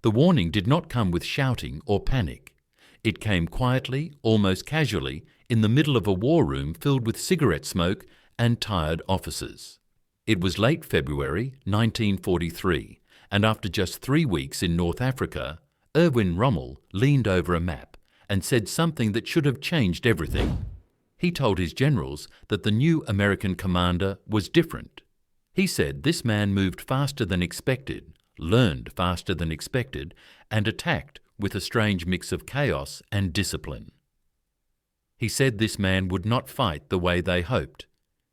The warning did not come with shouting or panic. It came quietly, almost casually, in the middle of a war room filled with cigarette smoke and tired officers. It was late February 1943, and after just 3 weeks in North Africa, Erwin Rommel leaned over a map and said something that should have changed everything. He told his generals that the new American commander was different. He said this man moved faster than expected, learned faster than expected, and attacked with a strange mix of chaos and discipline. He said this man would not fight the way they hoped.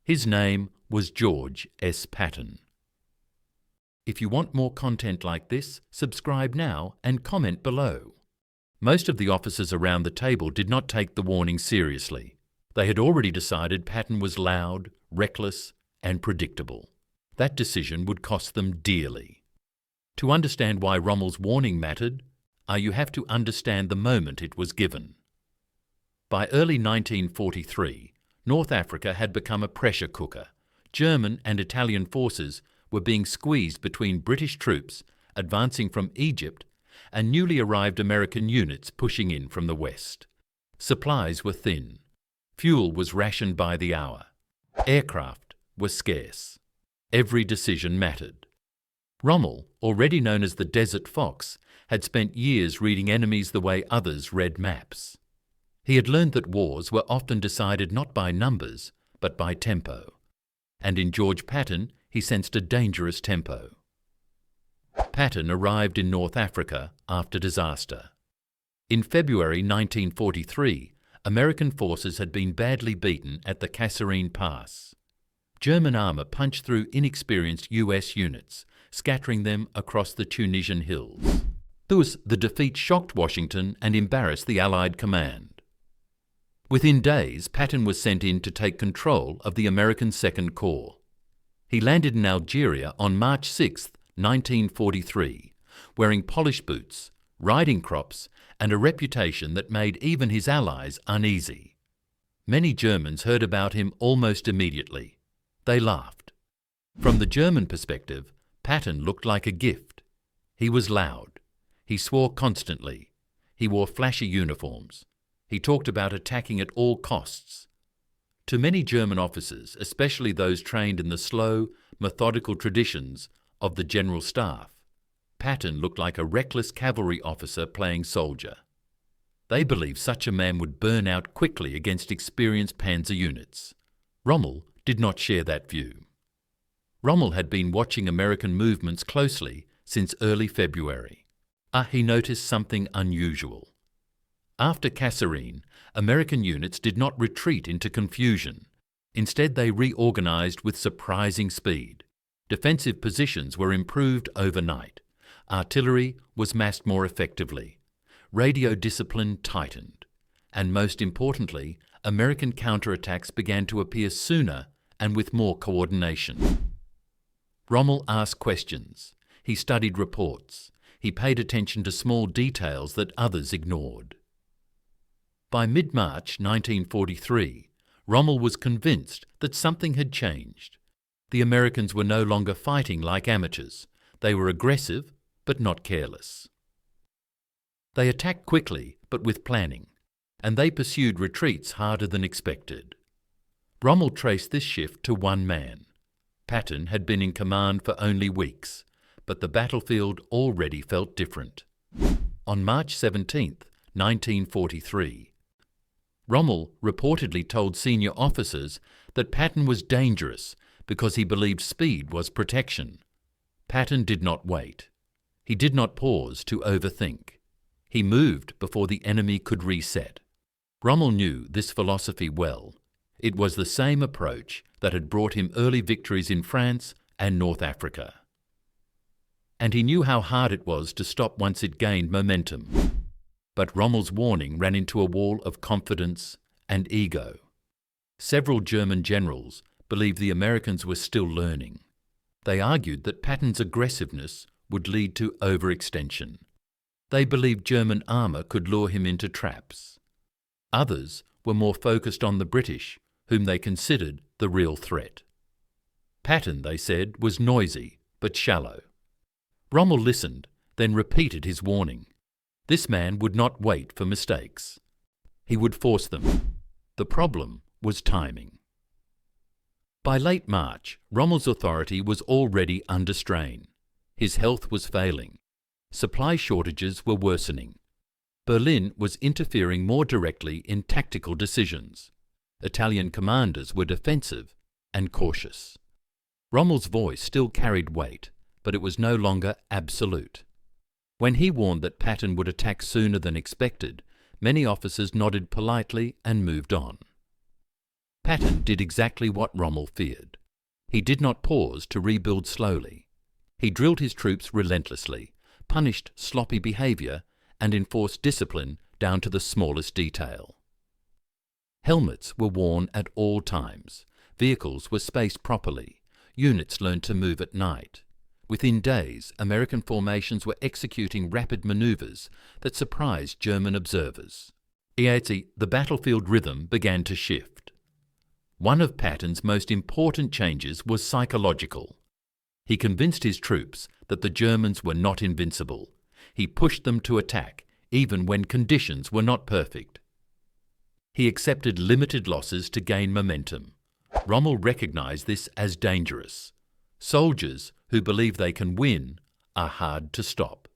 His name was George S. Patton. If you want more content like this, subscribe now and comment below. Most of the officers around the table did not take the warning seriously. They had already decided Patton was loud, reckless, and predictable. That decision would cost them dearly. To understand why Rommel's warning mattered, you have to understand the moment it was given. By early 1943, North Africa had become a pressure cooker. German and Italian forces were being squeezed between British troops advancing from Egypt and newly arrived American units pushing in from the west. Supplies were thin. Fuel was rationed by the hour. Aircraft were scarce. Every decision mattered. Rommel, already known as the Desert Fox, had spent years reading enemies the way others read maps. He had learned that wars were often decided not by numbers, but by tempo. And in George Patton, he sensed a dangerous tempo. Patton arrived in North Africa after disaster. In February 1943, American forces had been badly beaten at the Kasserine Pass. German armour punched through inexperienced US units, scattering them across the Tunisian hills. Thus, the defeat shocked Washington and embarrassed the Allied command. Within days, Patton was sent in to take control of the American Second Corps. He landed in Algeria on March 6, 1943, wearing polished boots, riding crops, and a reputation that made even his allies uneasy. Many Germans heard about him almost immediately. They laughed. From the German perspective, Patton looked like a gift. He was loud. He swore constantly. He wore flashy uniforms. He talked about attacking at all costs. To many German officers, especially those trained in the slow, methodical traditions of the General Staff, Patton looked like a reckless cavalry officer playing soldier. They believed such a man would burn out quickly against experienced panzer units. Rommel did not share that view. Rommel had been watching American movements closely since early February. He noticed something unusual. After Kasserine, American units did not retreat into confusion. Instead, they reorganized with surprising speed. Defensive positions were improved overnight. Artillery was massed more effectively. Radio discipline tightened. And most importantly, American counterattacks began to appear sooner and with more coordination. Rommel asked questions. He studied reports. He paid attention to small details that others ignored. By mid-March 1943, Rommel was convinced that something had changed. The Americans were no longer fighting like amateurs. They were aggressive, but not careless. They attacked quickly, but with planning, and they pursued retreats harder than expected. Rommel traced this shift to one man. Patton had been in command for only weeks, but the battlefield already felt different. On March 17, 1943, Rommel reportedly told senior officers that Patton was dangerous because he believed speed was protection. Patton did not wait. He did not pause to overthink. He moved before the enemy could reset. Rommel knew this philosophy well. It was the same approach that had brought him early victories in France and North Africa. And he knew how hard it was to stop once it gained momentum. But Rommel's warning ran into a wall of confidence and ego. Several German generals believed the Americans were still learning. They argued that Patton's aggressiveness would lead to overextension. They believed German armour could lure him into traps. Others were more focused on the British, whom they considered the real threat. Patton, they said, was noisy but shallow. Rommel listened, then repeated his warning. This man would not wait for mistakes. He would force them. The problem was timing. By late March, Rommel's authority was already under strain. His health was failing. Supply shortages were worsening. Berlin was interfering more directly in tactical decisions. Italian commanders were defensive and cautious. Rommel's voice still carried weight, but it was no longer absolute. When he warned that Patton would attack sooner than expected, many officers nodded politely and moved on. Patton did exactly what Rommel feared. He did not pause to rebuild slowly. He drilled his troops relentlessly, punished sloppy behaviour, and enforced discipline down to the smallest detail. Helmets were worn at all times. Vehicles were spaced properly. Units learned to move at night. Within days, American formations were executing rapid manoeuvres that surprised German observers. The battlefield rhythm began to shift. One of Patton's most important changes was psychological. He convinced his troops that the Germans were not invincible. He pushed them to attack, even when conditions were not perfect. He accepted limited losses to gain momentum. Rommel recognized this as dangerous. Soldiers who believe they can win are hard to stop.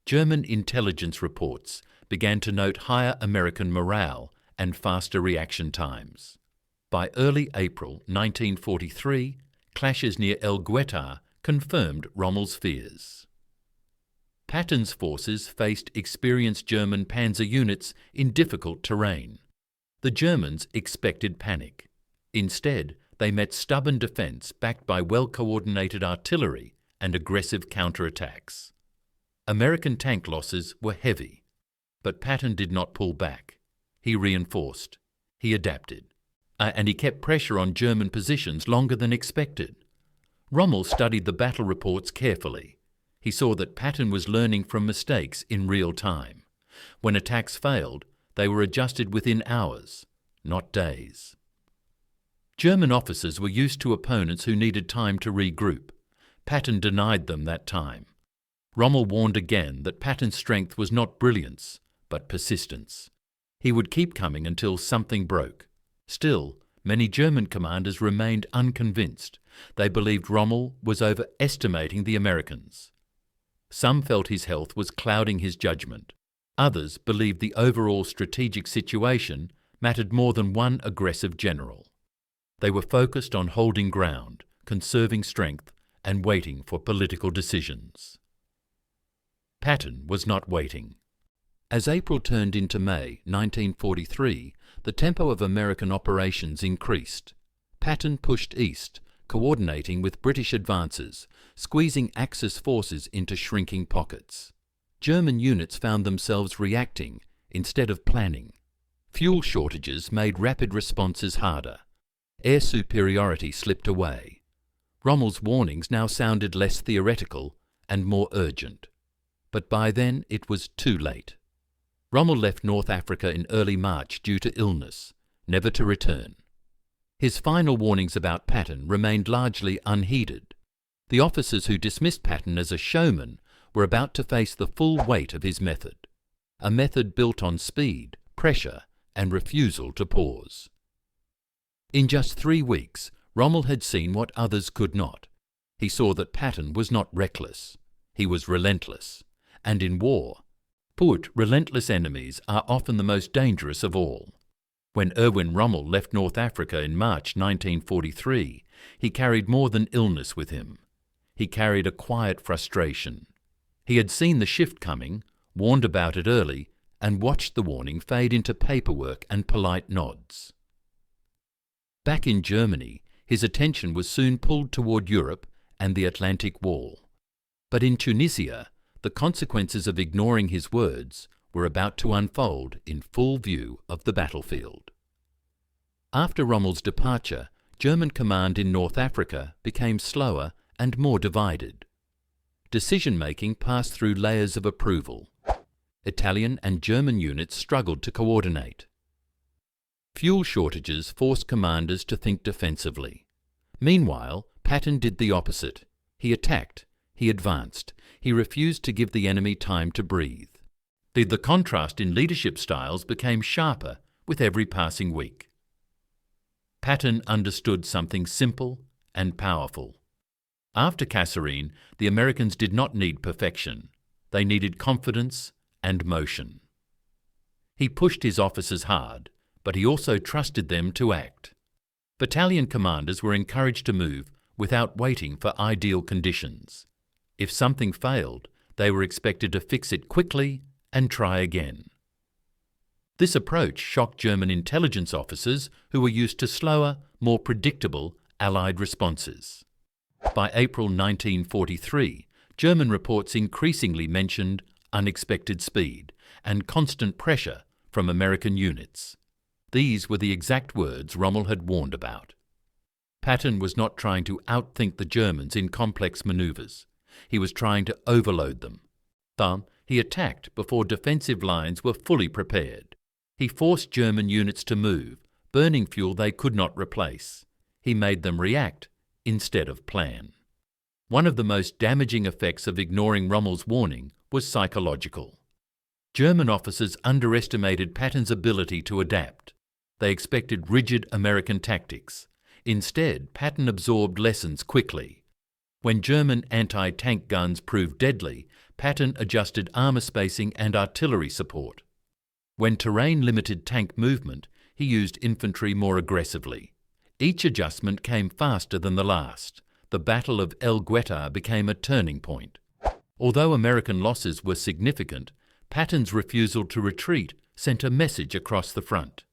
German intelligence reports began to note higher American morale and faster reaction times. By early April 1943, clashes near El Guettar confirmed Rommel's fears. Patton's forces faced experienced German panzer units in difficult terrain. The Germans expected panic. Instead, they met stubborn defence backed by well-coordinated artillery and aggressive counterattacks. American tank losses were heavy, but Patton did not pull back. He reinforced. He adapted. And he kept pressure on German positions longer than expected. Rommel studied the battle reports carefully. He saw that Patton was learning from mistakes in real time. When attacks failed, they were adjusted within hours, not days. German officers were used to opponents who needed time to regroup. Patton denied them that time. Rommel warned again that Patton's strength was not brilliance, but persistence. He would keep coming until something broke. Still, many German commanders remained unconvinced. They believed Rommel was overestimating the Americans. Some felt his health was clouding his judgment. Others believed the overall strategic situation mattered more than one aggressive general. They were focused on holding ground, conserving strength, and waiting for political decisions. Patton was not waiting. As April turned into May 1943, the tempo of American operations increased. Patton pushed east, coordinating with British advances, squeezing Axis forces into shrinking pockets. German units found themselves reacting instead of planning. Fuel shortages made rapid responses harder. Air superiority slipped away. Rommel's warnings now sounded less theoretical and more urgent. But by then it was too late. Rommel left North Africa in early March due to illness, never to return. His final warnings about Patton remained largely unheeded. The officers who dismissed Patton as a showman were about to face the full weight of his method, a method built on speed, pressure, and refusal to pause. In just 3 weeks, Rommel had seen what others could not. He saw that Patton was not reckless. He was relentless. And in war, relentless enemies are often the most dangerous of all. When Erwin Rommel left North Africa in March 1943, he carried more than illness with him. He carried a quiet frustration. He had seen the shift coming, warned about it early, and watched the warning fade into paperwork and polite nods. Back in Germany, his attention was soon pulled toward Europe and the Atlantic Wall. But in Tunisia, the consequences of ignoring his words were about to unfold in full view of the battlefield. After Rommel's departure, German command in North Africa became slower and more divided. Decision-making passed through layers of approval. Italian and German units struggled to coordinate. Fuel shortages forced commanders to think defensively. Meanwhile, Patton did the opposite. He attacked. he advanced. He refused to give the enemy time to breathe. The contrast in leadership styles became sharper with every passing week. Patton understood something simple and powerful. After Kasserine, the Americans did not need perfection. They needed confidence and motion. He pushed his officers hard, but he also trusted them to act. Battalion commanders were encouraged to move without waiting for ideal conditions. If something failed, they were expected to fix it quickly and try again. This approach shocked German intelligence officers who were used to slower, more predictable Allied responses. By April 1943, German reports increasingly mentioned unexpected speed and constant pressure from American units. These were the exact words Rommel had warned about. Patton was not trying to outthink the Germans in complex manoeuvres. He was trying to overload them. He attacked before defensive lines were fully prepared. He forced German units to move, burning fuel they could not replace. He made them react instead of plan. One of the most damaging effects of ignoring Rommel's warning was psychological. German officers underestimated Patton's ability to adapt. They expected rigid American tactics. Instead, Patton absorbed lessons quickly. When German anti-tank guns proved deadly, Patton adjusted armour spacing and artillery support. When terrain limited tank movement, he used infantry more aggressively. Each adjustment came faster than the last. The Battle of Guettar became a turning point. Although American losses were significant, Patton's refusal to retreat sent a message across the front.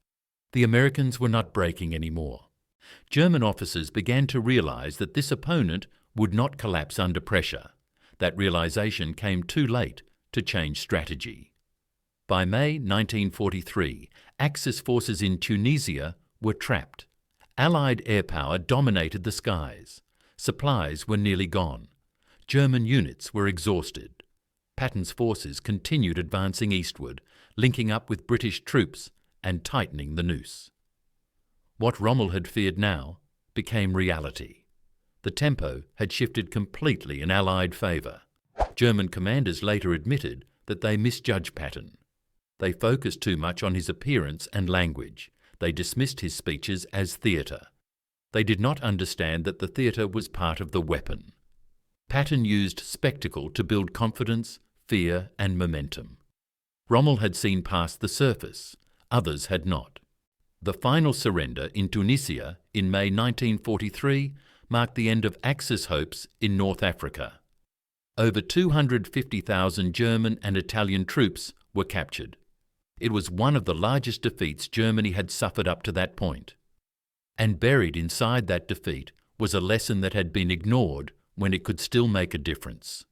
The Americans were not breaking anymore. German officers began to realize that this opponent would not collapse under pressure. That realization came too late to change strategy. By May 1943, Axis forces in Tunisia were trapped. Allied air power dominated the skies. Supplies were nearly gone. German units were exhausted. Patton's forces continued advancing eastward, linking up with British troops and tightening the noose. What Rommel had feared now became reality. The tempo had shifted completely in Allied favour. German commanders later admitted that they misjudged Patton. They focused too much on his appearance and language. They dismissed his speeches as theatre. They did not understand that the theatre was part of the weapon. Patton used spectacle to build confidence, fear and momentum. Rommel had seen past the surface. Others had not. The final surrender in Tunisia in May 1943 marked the end of Axis hopes in North Africa. Over 250,000 German and Italian troops were captured. It was one of the largest defeats Germany had suffered up to that point. And buried inside that defeat was a lesson that had been ignored when it could still make a difference.